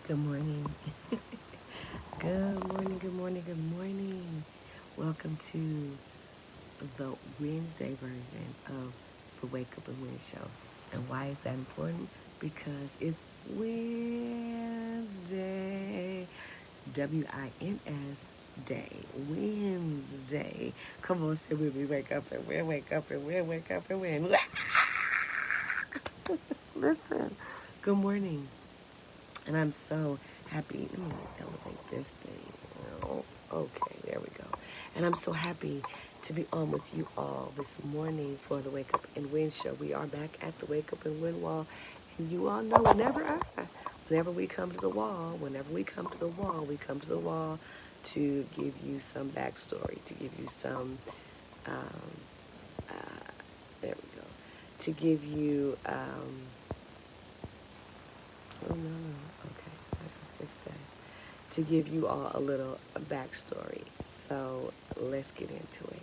Good morning. Good morning, good morning, good morning. Welcome to the Wednesday version of the Wake Up and Win show. And why is that important? Because it's Wednesday. WINS day. Wednesday. Come on, say with me. Wake up and win, wake up and win, wake up and win. Listen. Good morning. And I'm so happy. Let me elevate this thing. Oh, okay, there we go. And I'm so happy to be on with you all this morning for the Wake Up and Win show. We are back at the Wake Up and Win wall. And you all know whenever we come to the wall, we come to the wall to give you some backstory, to give you some, um, there we go, to give you, oh no, okay, I gotta fix that. To give you all a little backstory. So let's get into it.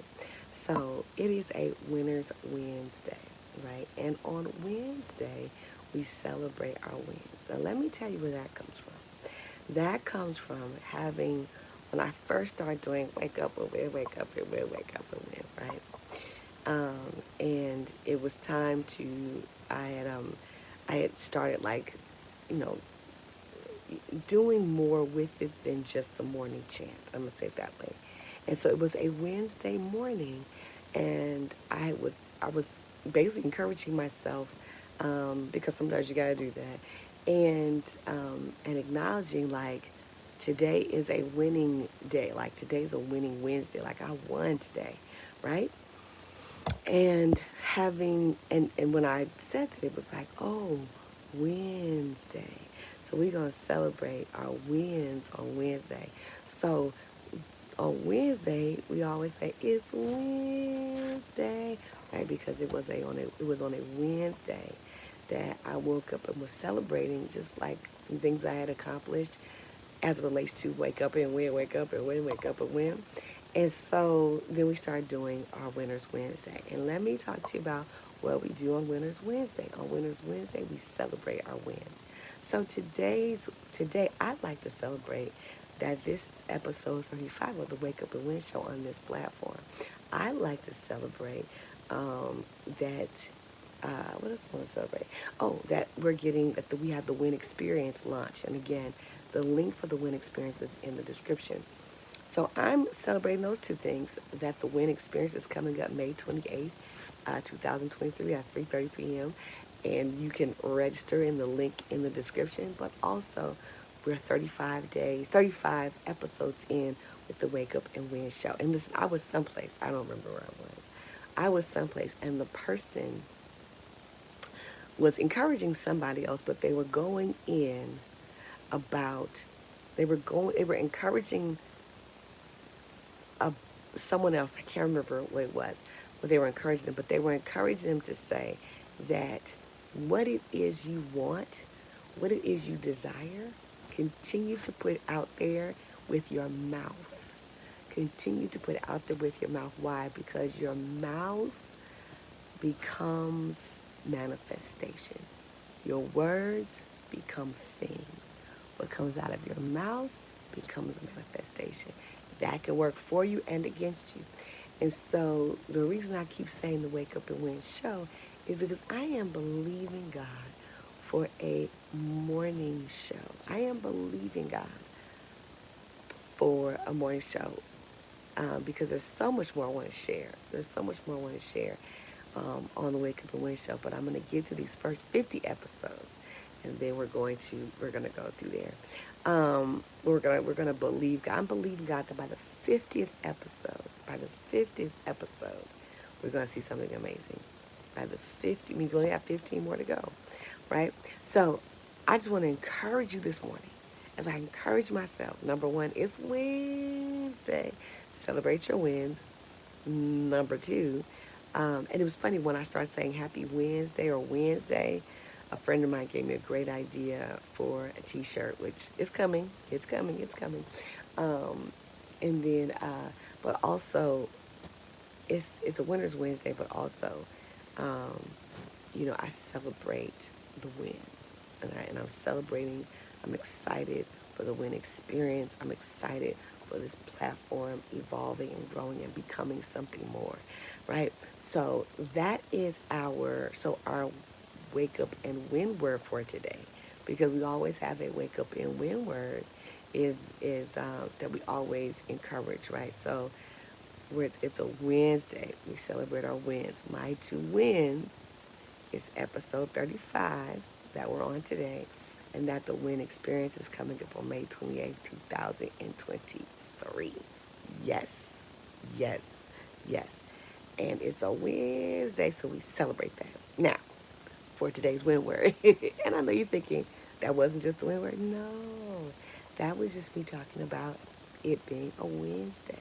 So it is a Winner's Wednesday, right? And on Wednesday, we celebrate our wins. Now let me tell you where that comes from. That comes from having, when I first started doing Wake Up and Win, Wake Up and Win, Wake Up and Win, right? And it was time to, I had started like, you know, doing more with it than just the morning chant. I'm gonna say it that way. And so it was a Wednesday morning, and I was basically encouraging myself, because sometimes you gotta do that, and acknowledging like today is a winning day. Like today's a winning Wednesday. Like I won today, right? And and when I said that, it was like, oh, Wednesday. So we're going to celebrate our wins on Wednesday. So on Wednesday, we always say it's Wednesday, right? Because it was on a Wednesday that I woke up and was celebrating just like some things I had accomplished as it relates to wake up and win, wake up and win, wake up and win. And so then we started doing our Winners Wednesday. And let me talk to you about what we do on Winners Wednesday. On Winners Wednesday, we celebrate our wins. So today I'd like to celebrate that this is episode 35 of the Wake Up and Win show on this platform. I'd like to celebrate that what else I want to celebrate? Oh, that we're getting that we have the Win Experience launch, and again, the link for the Win Experience is in the description. So I'm celebrating those two things. That the Win Experience is coming up May 28th, 2023 at 3:30 p.m. And you can register in the link in the description. But also, we're 35 episodes in with the Wake Up and Win show. And listen, I was someplace. I don't remember where I was. I was someplace, and the person was encouraging somebody else, but they were going in about, they were encouraging a, someone else. I can't remember what it was, but they were encouraging them. But they were encouraging them to say that what it is you want, what it is you desire, continue to put out there with your mouth. Continue to put it out there with your mouth. Why? Because your mouth becomes manifestation. Your words become things. What comes out of your mouth becomes manifestation. That can work for you and against you. And so the reason I keep saying the Wake Up and Win show is because I am believing God for a morning show. I am believing God for a morning show, because there's so much more I want to share. There's so much more I want to share on the Wake Up and Win show. But I'm going to get to these first 50 episodes, and then we're gonna go through there. We're gonna believe God. I'm believing God that by the 50th episode, we're gonna see something amazing. By the 50 means we only have 15 more to go, right? So I just want to encourage you this morning, as I encourage myself. Number one, it's Wednesday. Celebrate your wins. Number two, and it was funny when I started saying Happy Wednesday or Wednesday, a friend of mine gave me a great idea for a T-shirt, which is coming. It's coming. It's coming. Um, and then, but also, it's a Winner's Wednesday, but also, um, I celebrate the wins. and I'm celebrating. I'm excited for the Win Experience. I'm excited for this platform evolving and growing and becoming something more, right? So that is our wake up and win word for today, because we always have a wake up and win word is that we always encourage, right? So it's a Wednesday. We celebrate our wins. My two wins is episode 35 that we're on today, and that the Win Experience is coming up on May 28th, 2023. Yes, yes, yes. And it's a Wednesday, so we celebrate that. Now, for today's win word, and I know you're thinking, that wasn't just the win word. No, that was just me talking about it being a Wednesday.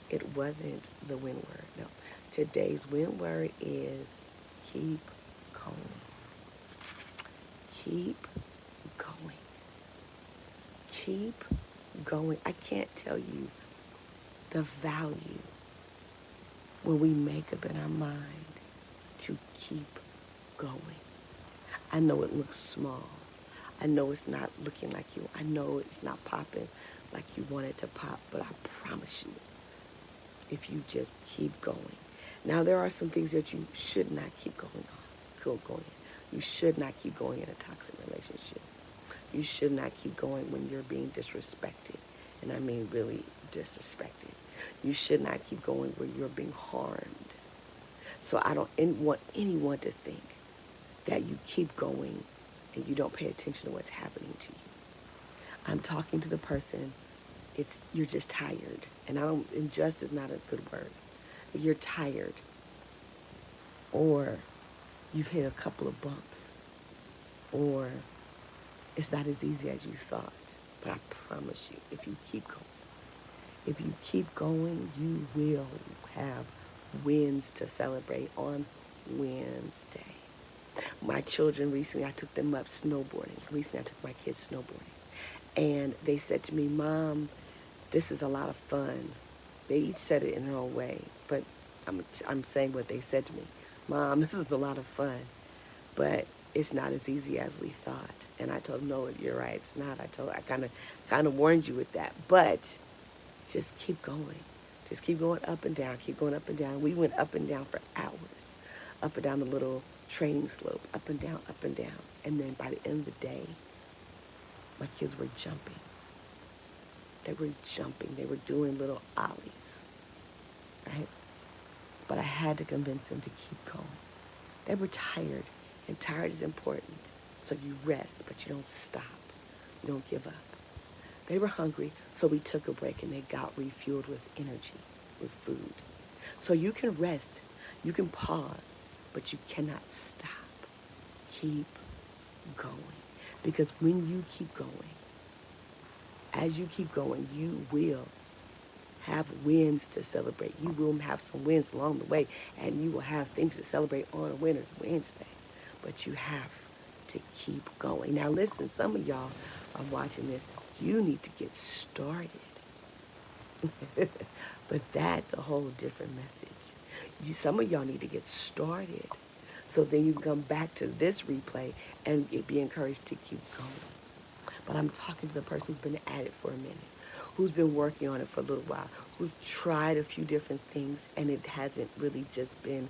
It wasn't the win word. No, today's win word is keep going. Keep going. Keep going. I can't tell you the value when we make up in our mind to keep going. I know it looks small. I know it's not looking like you. I know it's not popping like you want it to pop, but I promise you, if you just keep going. Now, there are some things that you should not keep going on. Going. You should not keep going in a toxic relationship. You should not keep going when you're being disrespected. And I mean really disrespected. You should not keep going where you're being harmed. So I don't want anyone to think that you keep going and you don't pay attention to what's happening to you. I'm talking to the person, you're just tired. And just is not a good word. You're tired, or you've hit a couple of bumps, or it's not as easy as you thought. But I promise you, if you keep going, you will have wins to celebrate on Wednesday. My children recently, I took them up snowboarding. Recently, I took my kids snowboarding. And they said to me, Mom, this is a lot of fun. They each said it in their own way, but I'm saying what they said to me. Mom, this is a lot of fun, but it's not as easy as we thought. And I told them, no, you're right, it's not. I kind of warned you with that, but just keep going. Just keep going up and down, keep going up and down. We went up and down for hours, up and down the little training slope, up and down, up and down. And then by the end of the day, my kids were jumping. They were jumping. They were doing little ollies, right? But I had to convince them to keep going. They were tired, and tired is important. So you rest, but you don't stop. You don't give up. They were hungry, so we took a break, and they got refueled with energy, with food. So you can rest, you can pause, but you cannot stop. Keep going. Because when you keep going, as you keep going, you will have wins to celebrate. You will have some wins along the way, and you will have things to celebrate on a Winner's Wednesday. But you have to keep going. Now listen, some of y'all are watching this. You need to get started. But that's a whole different message. Some of y'all need to get started. So then you can come back to this replay and be encouraged to keep going. But I'm talking to the person who's been at it for a minute, who's been working on it for a little while, who's tried a few different things, and it hasn't really just been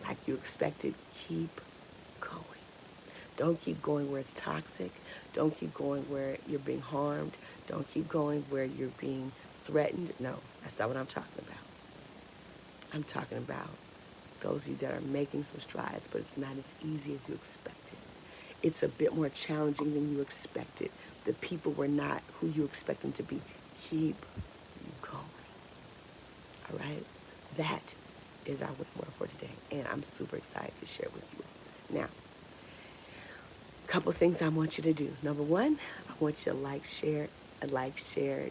like you expected. Keep going. Don't keep going where it's toxic. Don't keep going where you're being harmed. Don't keep going where you're being threatened. No, that's not what I'm talking about. I'm talking about those of you that are making some strides, but it's not as easy as you expected. It's a bit more challenging than you expected. The people were not who you expect them to be. Keep going. All right? That is our win word for today, and I'm super excited to share it with you. Now, a couple things I want you to do. Number one, I want you to like, share,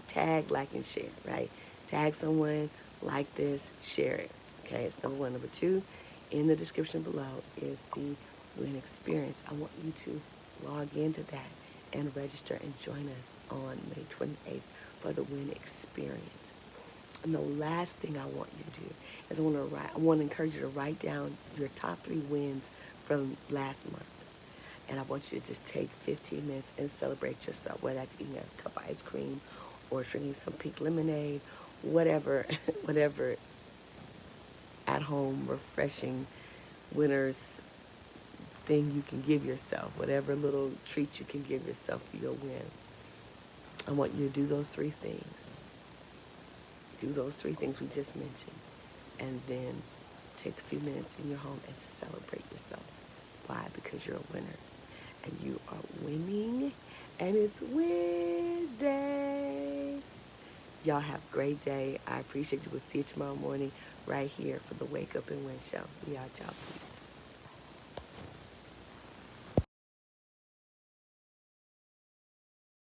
tag, like, and share, right? Tag someone, like this, share it. Okay, it's number one. Number two, in the description below is the Win Experience. I want you to log into that and register and join us on May 28th for the Win Experience. And the last thing I want you to do is I want to encourage you to write down your top 3 wins from last month. And I want you to just take 15 minutes and celebrate yourself, whether that's eating a cup of ice cream or drinking some pink lemonade, whatever, whatever at home, refreshing winter's thing you can give yourself, whatever little treat you can give yourself for your win. I want you to do those three things. Do those three things we just mentioned. And then take a few minutes in your home and celebrate yourself. Why? Because you're a winner. And you are winning. And it's Wednesday. Y'all have a great day. I appreciate you. We'll see you tomorrow morning right here for the Wake Up and Win Show. We out, y'all. Peace.